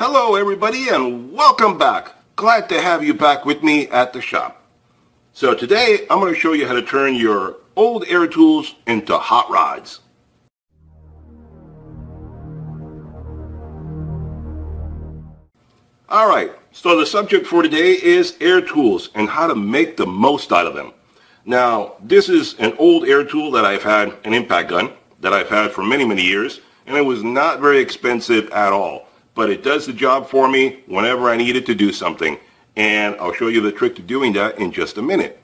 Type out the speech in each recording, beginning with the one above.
Hello everybody and welcome back. Glad to have you back with me at the shop. So today I'm going to show you how to turn your old air tools into hot rods. Alright, so the subject for today is air tools and how to make the most out of them. Now this is an old air tool that I've had, an impact gun that I've had for many years, and it was not very expensive at all. But it does the job for me whenever I need it to do something. And I'll show you the trick to doing that in just a minute.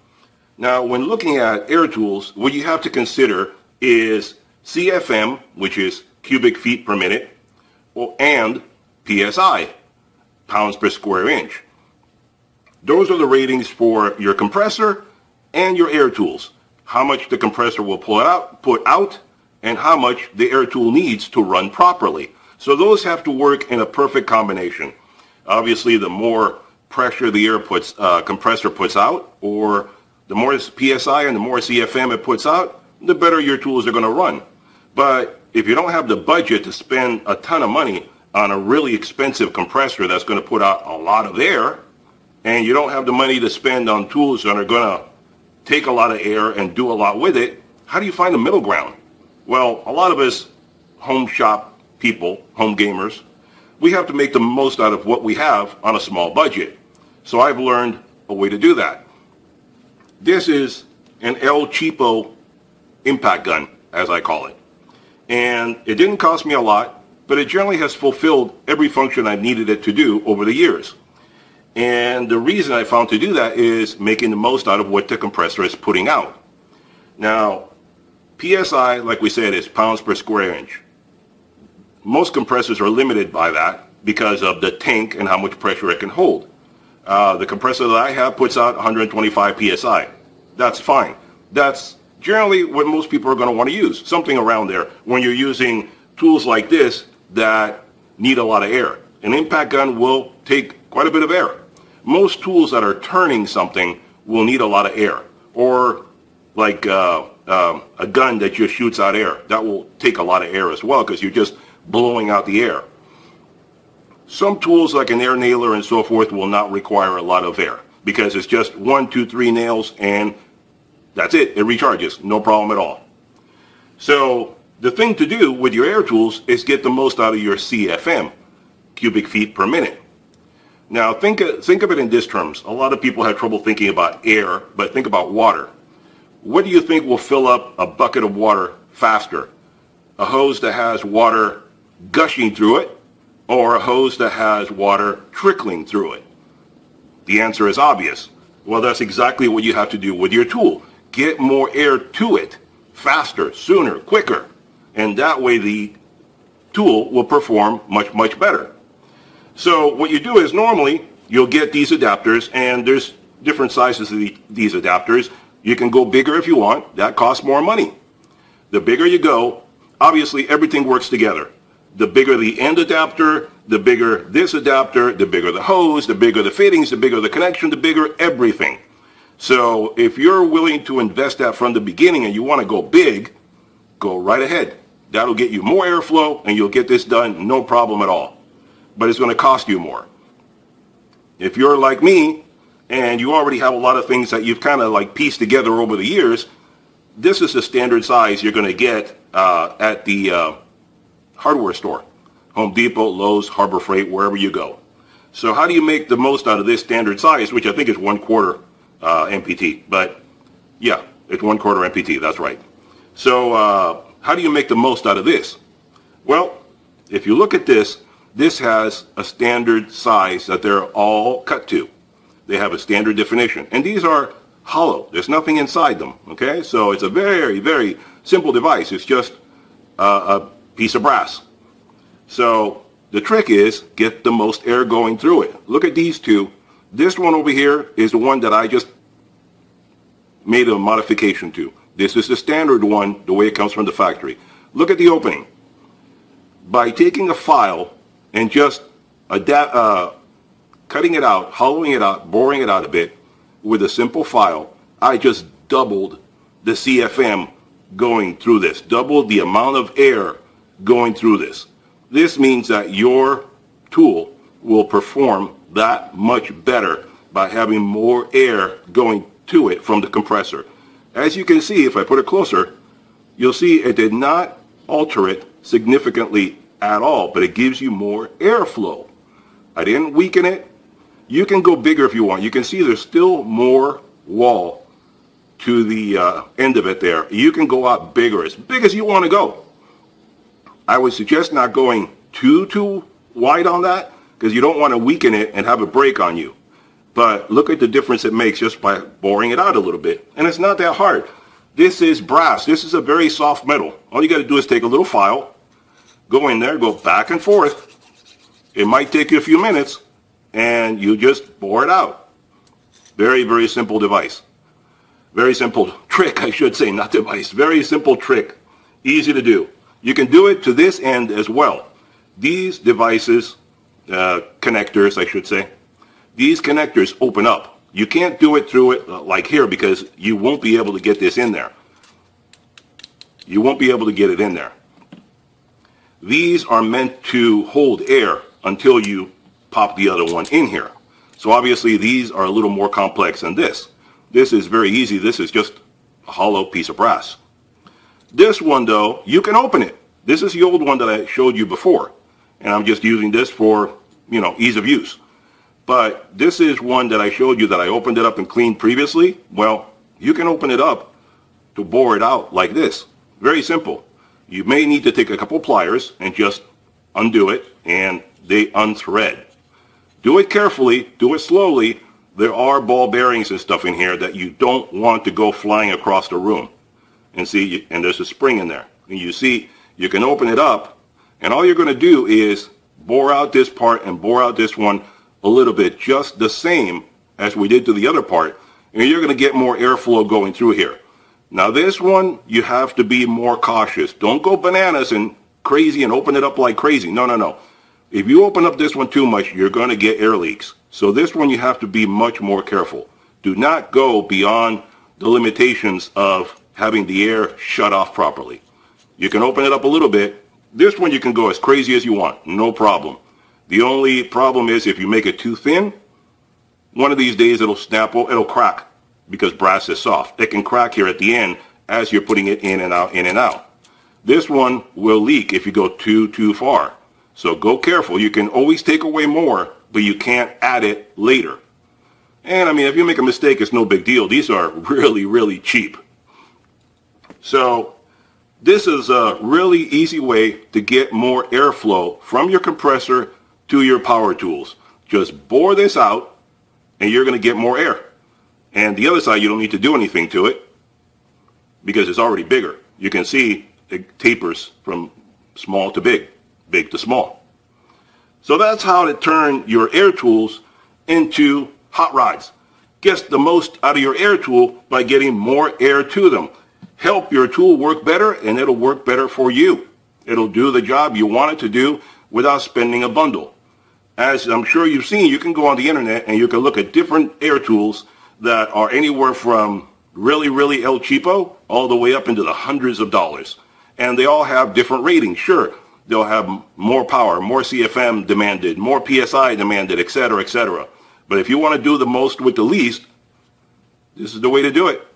Now, when looking at air tools, what you have to consider is CFM, which is cubic feet per minute, and PSI, pounds per square inch. Those are the ratings for your compressor and your air tools. How much the compressor will put out, and how much the air tool needs to run properly. So those have to work in a perfect combination. Obviously, the more pressure the compressor puts out, or the more PSI and the more CFM it puts out, the better your tools are going to run. But if you don't have the budget to spend a ton of money on a really expensive compressor that's going to put out a lot of air, and you don't have the money to spend on tools that are going to take a lot of air and do a lot with it, how do you find the middle ground? Well, a lot of us home shop people, home gamers, we have to make the most out of what we have on a small budget. So I've learned a way to do that. This is an El Cheapo impact gun, as I call it. And it didn't cost me a lot, but it generally has fulfilled every function I've needed it to do over the years. And the reason I found to do that is making the most out of what the compressor is putting out. Now, PSI, like we said, is pounds per square inch. Most compressors are limited by that because of the tank and how much pressure it can hold. The compressor that I have puts out 125 PSI. That's fine. That's generally what most people are going to want to use, something around there when you're using tools like this that need a lot of air. An impact gun will take quite a bit of air. Most tools that are turning something will need a lot of air, or like a gun that just shoots out air. That will take a lot of air as well because you're just blowing out the air. Some tools like an air nailer and so forth will not require a lot of air because it's just 1, 2, 3 nails and that's it. It recharges. No problem at all. So the thing to do with your air tools is get the most out of your CFM, cubic feet per minute. Now think of it in this terms. A lot of people have trouble thinking about air, but think about water. What do you think will fill up a bucket of water faster? A hose that has water gushing through it, or a hose that has water trickling through it? The answer is obvious. Well, that's exactly what you have to do with your tool. Get more air to it faster, sooner, quicker. And that way the tool will perform much better. So what you do is normally you'll get these adapters, and there's different sizes of these adapters. You can go bigger if you want. That costs more money. The bigger you go, obviously everything works together. The bigger the end adapter, the bigger this adapter, the bigger the hose, the bigger the fittings, the bigger the connection, the bigger everything. So if you're willing to invest that from the beginning and you want to go big, go right ahead. That'll get you more airflow and you'll get this done no problem at all. But it's going to cost you more. If you're like me and you already have a lot of things that you've kind of like pieced together over the years, this is the standard size you're going to get at the hardware store. Home Depot, Lowe's, Harbor Freight, wherever you go. So how do you make the most out of this standard size, which I think is 1/4 MPT. But yeah, it's 1/4 MPT, that's right. So how do you make the most out of this? Well, if you look at this, this has a standard size that they're all cut to. They have a standard definition. And these are hollow. There's nothing inside them, okay? So it's a very simple device. It's just a piece of brass. So the trick is get the most air going through it. Look at these two. This one over here is the one that I just made a modification to. This is the standard one, the way it comes from the factory. Look at the opening. By taking a file and just cutting it out, hollowing it out, boring it out a bit with a simple file, I just doubled the CFM going through this, doubled the amount of air going through this. This means that your tool will perform that much better by having more air going to it from the compressor. As you can see, if I put it closer, you'll see it did not alter it significantly at all, but it gives you more airflow. I didn't weaken it. You can go bigger if you want. You can see there's still more wall to the end of it there. You can go out bigger, as big as you want to go. I would suggest not going too wide on that, because you don't want to weaken it and have a break on you. But look at the difference it makes just by boring it out a little bit. And it's not that hard. This is brass. This is a very soft metal. All you got to do is take a little file, go in there, go back and forth. It might take you a few minutes, and you just bore it out. Very, very simple device. Very simple trick, I should say, not device. Very simple trick. Easy to do. You can do it to this end as well. These devices, connectors, I should say, these connectors open up. You can't do it through it like here, because you won't be able to get this in there. You won't be able to get it in there. These are meant to hold air until you pop the other one in here. So obviously these are a little more complex than this. This is very easy. This is just a hollow piece of brass. This one though, you can open it. This is the old one that I showed you before. And I'm just using this for, ease of use. But this is one that I showed you that I opened it up and cleaned previously. Well, you can open it up to bore it out like this. Very simple. You may need to take a couple pliers and just undo it, and they unthread. Do it carefully, do it slowly. There are ball bearings and stuff in here that you don't want to go flying across the room. And see, and there's a spring in there. And you see, you can open it up, and all you're going to do is bore out this part and bore out this one a little bit, just the same as we did to the other part, and you're going to get more airflow going through here. Now this one, you have to be more cautious. Don't go bananas and crazy and open it up like crazy. No. If you open up this one too much, you're going to get air leaks. So this one, you have to be much more careful. Do not go beyond the limitations of having the air shut off properly. You can open it up a little bit. This one, you can go as crazy as you want, no problem. The only problem is if you make it too thin, one of these days it'll snap, it'll crack, because brass is soft. It can crack here at the end as you're putting it in and out, in and out. This one will leak if you go too far. So go careful. You can always take away more, but you can't add it later. And I mean, if you make a mistake, it's no big deal. These are really cheap. So this is a really easy way to get more airflow from your compressor to your power tools. Just bore this out and you're going to get more air. And the other side, you don't need to do anything to it because it's already bigger. You can see it tapers from small to big, big to small. So that's how to turn your air tools into hot rods. Get the most out of your air tool by getting more air to them. Help your tool work better, and it'll work better for you. It'll do the job you want it to do without spending a bundle. As I'm sure you've seen, you can go on the internet and you can look at different air tools that are anywhere from really El Cheapo all the way up into the hundreds of dollars. And they all have different ratings. Sure, they'll have more power, more CFM demanded, more PSI demanded, etc., etc. But if you want to do the most with the least, this is the way to do it.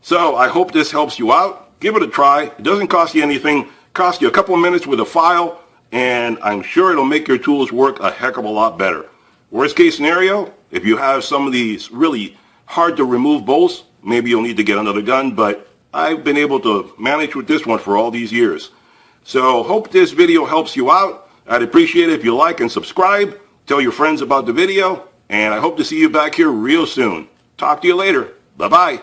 So I hope this helps you out. Give it a try. It doesn't cost you anything. Cost you a couple of minutes with a file, and I'm sure it'll make your tools work a heck of a lot better. Worst case scenario, if you have some of these really hard to remove bolts, maybe you'll need to get another gun, but I've been able to manage with this one for all these years. So hope this video helps you out. I'd appreciate it if you like and subscribe. Tell your friends about the video, and I hope to see you back here real soon. Talk to you later. Bye-bye.